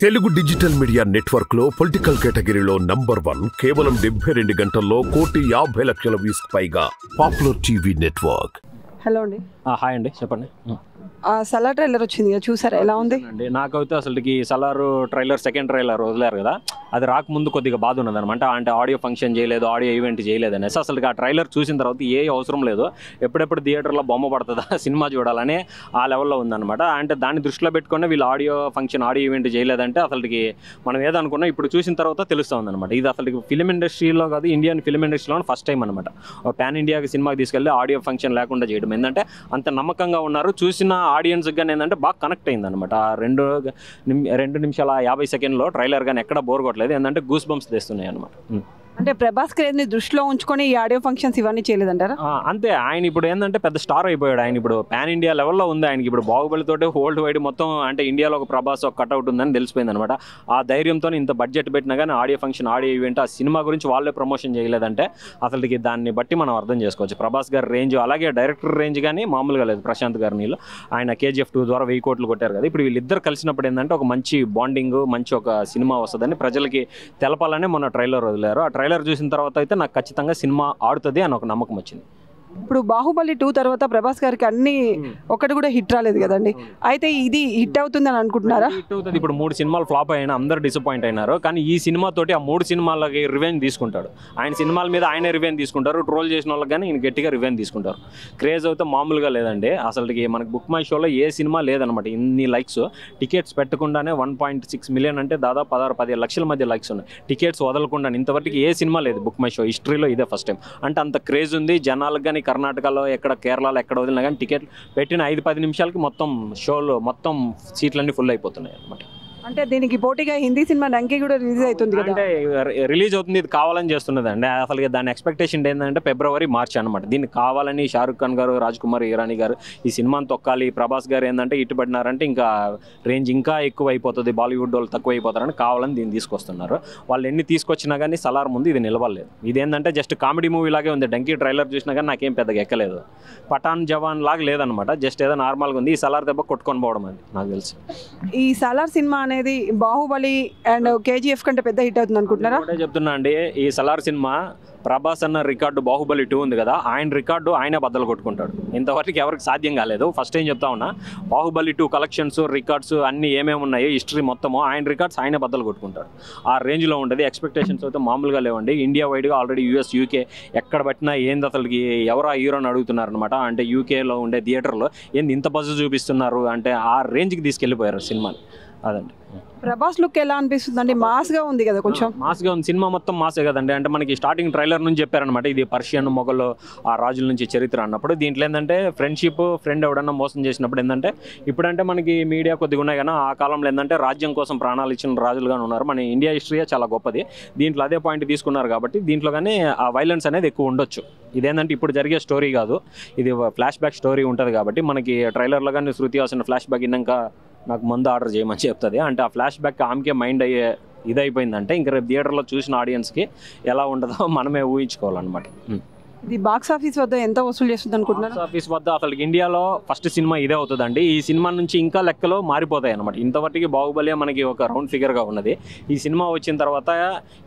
Telugu digital media network లో political కేటగిరీలో number 1 కేవలం 72 గంటల్లో 1,50,00,000 వ్యూస్ పైగా పాపులర్ టీవీ నెట్వర్క్. హలో అండి. హాయ్ అండి, చెప్పండి. సలార్ ట్రైలర్ వచ్చింది కదా, చూసారా? ఎలా ఉంది అండి? నాకైతే అసలుకి సలారు ట్రైలర్ సెకండ్ ట్రైలర్ వదిలేరు కదా, అది రాకముందు కొద్దిగా బాధ ఉన్నది అనమాట. అంటే ఆడియో ఫంక్షన్ చేయలేదు, ఆడియో ఈవెంట్ చేయలేదు అనేసి అసలు ఆ ట్రైలర్ చూసిన తర్వాత ఏ అవసరం లేదు, ఎప్పుడెప్పుడు థియేటర్లో బొమ్మ పడుతుందా సినిమా చూడాలని ఆ లెవెల్లో ఉందన్నమాట. అంటే దాన్ని దృష్టిలో పెట్టుకుని వీళ్ళు ఆడియో ఫంక్షన్ ఆడియో ఈవెంట్ చేయలేదంటే అసలుకి మనం ఏదనుకున్నా ఇప్పుడు చూసిన తర్వాత తెలుస్తూ ఉందన్నమాట. ఇది అసలు ఫిలిం ఇండస్ట్రీలో కాదు, ఇండియన్ ఫిలిం ఇండస్ట్రీలో ఫస్ట్ టైం అనమాట పాన్ ఇండియాకి సినిమాకి తీసుకెళ్ళి ఆడియో ఫంక్షన్ లేకుండా చేయడం. ఏంటంటే అంత నమ్మకంగా ఉన్నారు, చూసిన ఆడియన్స్కి కానీ ఏంటంటే బాగా కనెక్ట్ అయింది అనమాట. 2 నిమిషాల 50 సెకండ్లో ట్రైలర్ కానీ ఎక్కడ బోర్ కొట్టలేదు, ఏంటంటే గూస్ బంప్స్ తెస్తున్నాయి అనమాట. అంటే ప్రభాస్ క్రేజ్ని దృష్టిలో ఉంచుకొని ఈ ఆడియో ఫంక్షన్స్ ఇవన్నీ చేయలేదంటారా? అంతే. ఆయన ఇప్పుడు ఏంటంటే పెద్ద స్టార్ అయిపోయాడు. ఆయన ఇప్పుడు పాన్ ఇండియా లెవెల్లో ఉంది. ఆయనకి ఇప్పుడు బాహుబలితోటి వరల్డ్ వైడ్ మొత్తం అంటే ఇండియాలో ఒక ప్రభాస్ ఒక కట్అవుట్ ఉందని తెలిసిపోయింది అనమాట. ఆ ధైర్యంతో ఇంత బడ్జెట్ పెట్టినా కానీ ఆడియో ఫంక్షన్ ఆడియో ఈవెంట్ ఆ సినిమా గురించి వాళ్ళే ప్రమోషన్ చేయలేదంటే అసలుకి దాన్ని బట్టి మనం అర్థం చేసుకోవచ్చు. ప్రభాస్ గారి రేంజ్ అలాగే డైరెక్టర్ రేంజ్ కానీ మామూలుగా లేదు. ప్రశాంత్ గారిని ఆయన KGF 2 ద్వారా 1000 కోట్లు కొట్టారు కదా. ఇప్పుడు వీళ్ళిద్దరు కలిసినప్పుడు ఏంటంటే ఒక మంచి బాండింగ్, మంచి ఒక సినిమా వస్తుందని ప్రజలకి తెలపాలని మొన్న ట్రైలర్ వదిలేరు. ఆ ట్రైలర్ చూసిన తర్వాత అయితే నాకు ఖచ్చితంగా సినిమా ఆడుతుంది అని ఒక నమ్మకం వచ్చింది. ఇప్పుడు బాహుబలి 2 తర్వాత ప్రభాస్ గారికి అన్ని ఒకటి కూడా హిట్ రాలేదు కదండి, అయితే ఇది హిట్ అవుతుందని అనుకుంటున్నారా? హిట్ అవుతుంది. ఇప్పుడు 3 సినిమాలు ఫ్లాప్ అయినా అందరూ డిసప్పాయింట్ అయినారు, కానీ ఈ సినిమాతోటి ఆ 3 సినిమాలకి రివెంజ్ తీసుకుంటాడు. ఆయన సినిమాల మీద ఆయనే రివెంజ్ తీసుకుంటారు, ట్రోల్ చేసిన వాళ్ళకి కానీ ఈయన గట్టిగా రివెంజ్ తీసుకుంటారు. క్రేజ్ అయితే మామూలుగా లేదండి. అసలుకి మనకి బుక్ మై షోలో ఏ సినిమా లేదనమాట ఇన్ని లైక్స్. టికెట్స్ పెట్టకుండానే 1.6 మిలియన్ అంటే దాదాపు 16-17 లక్షల మధ్య లైక్స్ ఉన్నాయి. టికెట్స్ వదలకుండా ఇంతవరకు ఏ సినిమా లేదు బుక్ మై షో హిస్టరీలో, ఇదే ఫస్ట్ టైం. అంటే అంత క్రేజ్ ఉంది జనాలకు. కానీ కర్ణాటకలో ఎక్కడ, కేరళలో ఎక్కడ వదిలినా కానీ టికెట్ పెట్టిన 5-10 నిమిషాలకి మొత్తం షోలో మొత్తం సీట్లన్నీ ఫుల్ అయిపోతున్నాయి అనమాట. అంటే దీనికి పోటీగా హిందీ సినిమా డంకీ కూడా రిలీజ్ అవుతుంది కదా. అంటే రిలీజ్ అవుతుంది, ఇది కావాలని చేస్తున్నది అండి. అసలు దాని ఎక్స్పెక్టేషన్ ఏంటంటే ఫిబ్రవరి, మార్చ్ అనమాట. దీన్ని కావాలని షారుఖ్ ఖాన్ గారు, రాజ్ కుమార్ ఇరానీ గారు ఈ సినిమాని తొక్కాలి, ప్రభాస్ గారు ఏంటంటే ఇటుపడినారంటే ఇంకా రేంజ్ ఇంకా ఎక్కువ అయిపోతుంది, బాలీవుడ్ వాళ్ళు తక్కువ అయిపోతారని కావాలని దీన్ని తీసుకొస్తున్నారు. వాళ్ళు ఎన్ని తీసుకొచ్చినా కానీ సలార్ ముందు ఇది నిలవలేదు. ఇదేంటంటే జస్ట్ కామెడీ మూవీ లాగే ఉంది. డంకీ ట్రైలర్ చూసినా కానీ నాకేం పెద్దగా ఎక్కలేదు. పఠాన్ జవాన్ లాగా లేదనమాట, జస్ట్ ఏదో నార్మల్గా ఉంది. ఈ సలార్ దెబ్బ కొట్టుకొని పోవడం అది నాకు తెలుసు. ఈ సలార్ సినిమా అనేది బాహుబలి అండ్ KGF కంటే పెద్ద హిట్ అవుతుంది అనుకుంటున్నారా? చెప్తున్నా అండి, ఈ సలార్ సినిమా ప్రభాస్ అన్న రికార్డు బాహుబలి 2 ఉంది కదా, ఆయన రికార్డు ఆయనే బద్దలు కొట్టుకుంటాడు. ఇంతవరకు ఎవరికి సాధ్యం కాలేదు. ఫస్ట్ ఏం చెప్తా ఉన్నా, బాహుబలి 2 కలెక్షన్స్, రికార్డ్స్ అన్నీ ఏమేమి ఉన్నాయో హిస్టరీ మొత్తము ఆయన రికార్డ్స్ ఆయనే బద్దలు కొట్టుకుంటాడు. ఆ రేంజ్లో ఉండేది. ఎక్స్పెక్టేషన్స్ అయితే మామూలుగా లేవండి. ఇండియా వైడ్గా ఆల్రెడీ US, UK ఎక్కడ పట్టినా ఏంది అసలుకి ఎవరా హీరోని అడుగుతున్నారనమాట. అంటే UKలో ఉండే థియేటర్లో ఏంది ఇంత బజ్జు చూపిస్తున్నారు అంటే ఆ రేంజ్కి తీసుకెళ్ళిపోయారు సినిమాని. అదండి. ప్రభాస్ లుక్ ఎలా అనిపిస్తుంది అండి? మాస్గా ఉంది కదా, కొంచెం మాస్గా ఉంది. సినిమా మొత్తం మాసే కదండి. అంటే మనకి స్టార్టింగ్ ట్రైలర్ నుంచి చెప్పారనమాట, ఇది పర్షియన్ మొఘలు ఆ రాజుల నుంచి చరిత్ర అన్నప్పుడు. దీంట్లో ఏంటంటే ఫ్రెండ్షిప్, ఫ్రెండ్ ఎవడన్నా మోసం చేసినప్పుడు ఏంటంటే, ఇప్పుడంటే మనకి మీడియా కొద్దిగా ఉన్నాయి కానీ ఆ కాలంలో ఏంటంటే రాజ్యం కోసం ప్రాణాలు ఇచ్చిన రాజులుగానే ఉన్నారు. మన ఇండియా హిస్టరీయే చాలా గొప్పది. దీంట్లో అదే పాయింట్ తీసుకున్నారు కాబట్టి దీంట్లో కానీ ఆ వైలెన్స్ అనేది ఎక్కువ ఉండొచ్చు. ఇదేంటంటే ఇప్పుడు జరిగే స్టోరీ కాదు, ఇది ఫ్లాష్ బ్యాక్ స్టోరీ ఉంటుంది కాబట్టి మనకి ట్రైలర్లో కానీ శృతి హాసన్ ఫ్లాష్ బ్యాక్ విన్నాక నాకు మందు ఆర్డర్ చేయమని చెప్తుంది. అంటే ఆ ఫ్లాష్ బ్యాక్ ఆమెకే మైండ్ అయ్యే ఇదైపోయిందంటే ఇంకా రేపు థియేటర్లో చూసిన ఆడియన్స్కి ఎలా ఉంటుందో మనమే ఊహించుకోవాలన్నమాట. ఇది బాక్స్ ఆఫీస్ వద్ద ఎంత వసూలు చేస్తుంది అనుకుంటున్నారు? బాక్స్ ఆఫీస్ వద్ద అసలు ఇండియాలో ఫస్ట్ సినిమా ఇదే అవుతుందండి. ఈ సినిమా నుంచి ఇంకా లెక్కలు మారిపోతాయి అనమాట. ఇంతవరకు బాహుబలి మనకి ఒక రౌండ్ ఫిగర్గా ఉన్నది. ఈ సినిమా వచ్చిన తర్వాత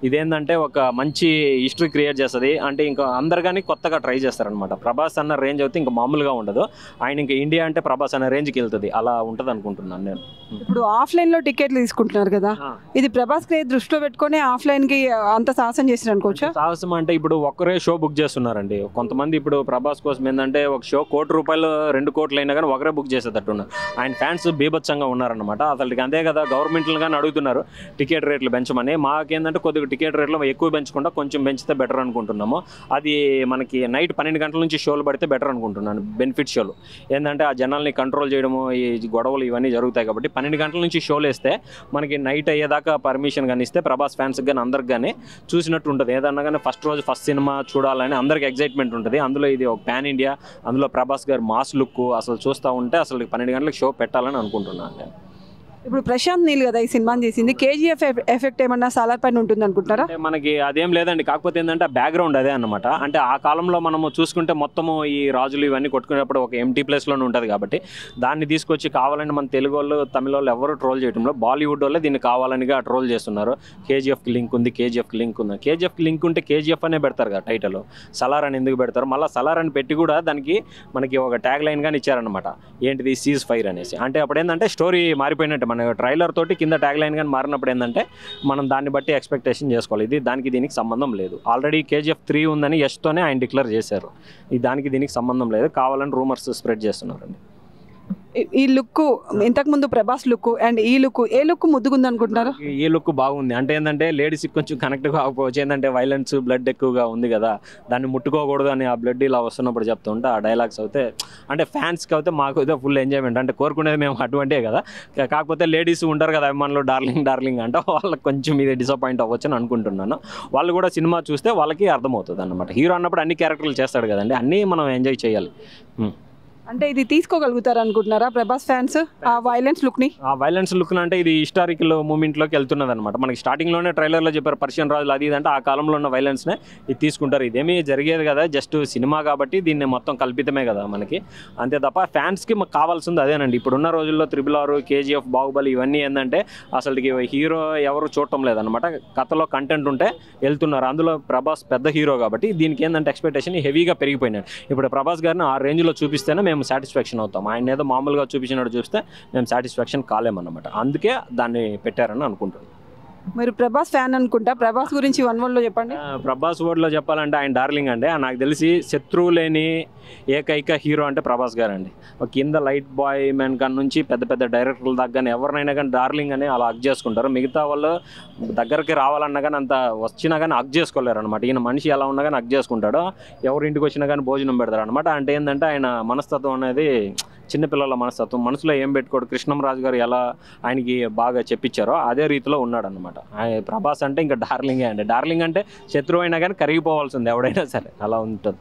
ఇదేంటంటే ఒక మంచి హిస్టరీ క్రియేట్ చేస్తుంది. అంటే ఇంకా అందరు కానీ కొత్తగా ట్రై చేస్తారనమాట. ప్రభాస్ అన్న రేంజ్ అయితే ఇంకా మామూలుగా ఉండదు. ఆయన ఇంకా ఇండియా అంటే ప్రభాస్ అన్న రేంజ్కి వెళ్తుంది, అలా ఉంటుంది అనుకుంటున్నాను నేను. ఇప్పుడు ఆఫ్లైన్లో టికెట్లు తీసుకుంటున్నారు కదా, ఇది ప్రభాస్ క్రేజ్ దృష్టిలో పెట్టుకుని ఆఫ్లైన్కి అంత సాహసం చేసిన అనుకోవచ్చా? సాహసం అంటే ఇప్పుడు ఒక్కరే షో బుక్ చేస్తున్నారు. కొంతమంది ఇప్పుడు ప్రభాస్ కోసం ఏంటంటే ఒక షో ₹1,00,00,000 2 కోట్లు అయినా కానీ ఒకరే బుక్ చేసేటట్టున్నారు. ఆయన ఫ్యాన్స్ బీభత్సంగా ఉన్నారనమాట. అసలు అంతే కదా, గవర్నమెంట్లు కానీ అడుగుతున్నారు టికెట్ రేట్లు పెంచమని. మాకేంటంటే కొద్దిగా టికెట్ రేట్లు ఎక్కువ పెంచకుండా కొంచెం పెంచితే బెటర్ అనుకుంటున్నాము. అది మనకి నైట్ 12 గంటల నుంచి షోలు పడితే బెటర్ అనుకుంటున్నాను. బెనిఫిట్ షోలు ఏంటంటే ఆ జనాల్ని కంట్రోల్ చేయడము, ఈ గొడవలు ఇవన్నీ జరుగుతాయి కాబట్టి 12 గంటల నుంచి షోలు వేస్తే మనకి నైట్ అయ్యేదాకా పర్మిషన్ కానీ ఇస్తే ప్రభాస్ ఫ్యాన్స్కి కానీ అందరికి కానీ చూసినట్టు ఉంటుంది. ఏదన్నా కానీ ఫస్ట్ రోజు ఫస్ట్ సినిమా చూడాలని అందరికి ఎగ్జైట్మెంట్ ఉంటుంది. అందులో ఇది ఒక పాన్ ఇండియా, అందులో ప్రభాస్ గారు మాస్ లుక్ అసలు చూస్తూ ఉంటే అసలు 12 గంటలకు షో పెట్టాలని అనుకుంటున్నాను నేను. ఇప్పుడు ప్రశాంత్ నీల్ కదా ఈ సినిమాని చేసింది, కేజీఎఫ్ ఎఫెక్ట్ ఏమన్నా సాలార్ పైన ఉంటుంది అనుకుంటారా? అంటే మనకి అదేం లేదండి, కాకపోతే ఏంటంటే బ్యాక్గ్రౌండ్ అదే అనమాట. అంటే ఆ కాలంలో మనము చూసుకుంటే మొత్తము ఈ రాజులు ఇవన్నీ కొట్టుకునేటప్పుడు ఒక ఎంటీ ప్లేస్లోనే ఉంటుంది కాబట్టి దాన్ని తీసుకొచ్చి కావాలని మన తెలుగు వాళ్ళు తమిళ వాళ్ళు ఎవరు ట్రోల్ చేయడంలో బాలీవుడ్ వాళ్ళే దీన్ని కావాలనిగా ట్రోల్ చేస్తున్నారు. కేజీఎఫ్కి లింక్ ఉంది, కేజీఎఫ్కి లింక్ ఉంది. కేజీఎఫ్కి లింక్ ఉంటే కేజీఎఫ్ అనే పెడతారు కదా టైటిల్, సలార్ అని ఎందుకు పెడతారు? మళ్ళీ సలార్ అని పెట్టి కూడా దానికి మనకి ఒక ట్యాగ్ లైన్ గాని ఇచ్చారనమాట, ఏంటిది సీజ్ ఫైర్ అనేసి. అంటే అప్పుడు ఏంటంటే స్టోరీ మారిపోయినట్టు, మన ట్రైలర్ తోటి కింద ట్యాగ్ లైన్ కానీ మారినప్పుడు ఏంటంటే మనం దాన్ని బట్టి ఎక్స్పెక్టేషన్ చేసుకోవాలి. ఇది దానికి దీనికి సంబంధం లేదు. ఆల్రెడీ కేజీఎఫ్ 3 ఉందని యష్తోనే ఆయన డిక్లేర్ చేశారు. ఇది దానికి దీనికి సంబంధం లేదు, కావాలని రూమర్స్ స్ప్రెడ్ చేస్తున్నారండి. ఈ లుక్ ఇంతకుముందు ప్రభాస్ లుక్ అండ్ ఈ లుక్, ఏ లుక్ ముద్దుగుంది అనుకుంటున్నారు? ఈ లుక్ బాగుంది. అంటే ఏంటంటే లేడీస్కి కొంచెం కనెక్ట్ కాకపోవచ్చు, ఏంటంటే వైలెన్స్ బ్లడ్ ఎక్కువగా ఉంది కదా, దాన్ని ముట్టుకోకూడదు అని ఆ బ్లడ్ ఇలా వస్తున్నప్పుడు చెప్తుంటే ఆ డైలాగ్స్ అయితే అంటే ఫ్యాన్స్కి అయితే మాకు అయితే ఫుల్ ఎంజాయ్మెంట్. అంటే కోరుకునేది మేము అటువంటిదే కదా, కాకపోతే లేడీస్ ఉంటారు కదా అభిమానులు డార్లింగ్ అంటే వాళ్ళకి కొంచెం ఇది డిసప్పాయింట్ అవ్వచ్చు అని అనుకుంటున్నాను. వాళ్ళు కూడా సినిమా చూస్తే వాళ్ళకి అర్థమవుతుంది అన్నమాట. హీరో అన్నప్పుడు అన్ని క్యారెక్టర్లు చేస్తాడు కదండి, అన్నీ మనం ఎంజాయ్ చేయాలి. అంటే ఇది తీసుకోగలుగుతారు అనుకుంటున్నారా ప్రభాస్ ఫ్యాన్స్ ఆ వైలెన్స్ లుక్ని? ఆ వైలెన్స్ లుక్ అంటే ఇది హిస్టారికల్ మూమెంట్లోకి వెళ్తున్నది అనమాట. మనకి స్టార్టింగ్లోనే ట్రైలర్లో చెప్పారు పర్షియన్ రాజులు అది ఇది అంటే ఆ కాలంలో ఉన్న వైలెన్స్నే ఇది తీసుకుంటారు. ఇదేమీ జరిగేది కదా, జస్ట్ సినిమా కాబట్టి దీన్ని మొత్తం కల్పితమే కదా మనకి, అంతే తప్ప ఫ్యాన్స్కి మాకు కావాల్సింది అదేనండి. ఇప్పుడున్న రోజుల్లో RRR, కేజీఎఫ్, బాహుబలి ఇవన్నీ ఏంటంటే అసలుకి హీరో ఎవరు చూడటం లేదనమాట. కథలో కంటెంట్ ఉంటే వెళ్తున్నారు. అందులో ప్రభాస్ పెద్ద హీరో కాబట్టి దీనికి ఏంటంటే ఎక్స్పెక్టేషన్ హెవీగా పెరిగిపోయినాడు. ఇప్పుడు ప్రభాస్ గారిని ఆ రేంజ్లో చూపిస్తేనే మేము సాటిస్ఫాక్షన్ అవుతాం. ఆయన ఏదో మామూలుగా చూపించినట్టు చూస్తే మేము సాటిస్ఫాక్షన్ కాలేమన్నమాట. అందుకే దాన్ని పెట్టారని అనుకుంటున్నాను. మీరు ప్రభాస్ ఫ్యాన్ అనుకుంటా, ప్రభాస్ గురించి 1 wordలో చెప్పండి. ప్రభాస్ వర్డ్లో చెప్పాలంటే ఆయన డార్లింగ్ అండి. నాకు తెలిసి శత్రువు లేని ఏకైక హీరో అంటే ప్రభాస్ గారు అండి. కింద లైట్ బాయ్ మ్యాన్ కాడ నుంచి పెద్ద పెద్ద డైరెక్టర్ల దగ్గర కానీ ఎవరినైనా కానీ డార్లింగ్ అని అలా హక్ చేసుకుంటారు. మిగతా వాళ్ళు దగ్గరికి రావాలన్నా కానీ అంత వచ్చినా కానీ హక్ చేసుకోలేరు అనమాట. ఈయన మనిషి ఎలా ఉన్నా కానీ హక్ చేసుకుంటాడు, ఎవరి ఇంటికి వచ్చినా కానీ భోజనం పెడతారు అనమాట. అంటే ఏంటంటే ఆయన మనస్తత్వం అనేది చిన్నపిల్లల మనస్తత్వం, మనసులో ఏం పెట్టుకోడు. కృష్ణంరాజు గారు ఎలా ఆయనకి బాగా చెప్పించారో అదే రీతిలో ఉన్నాడు అనమాట. ప్రభాస్ అంటే ఇంకా డార్లింగే అండి. డార్లింగ్ అంటే శత్రువు అయినా కానీ కరిగిపోవాల్సింది ఎవడైనా సరే, అలా ఉంటుంది.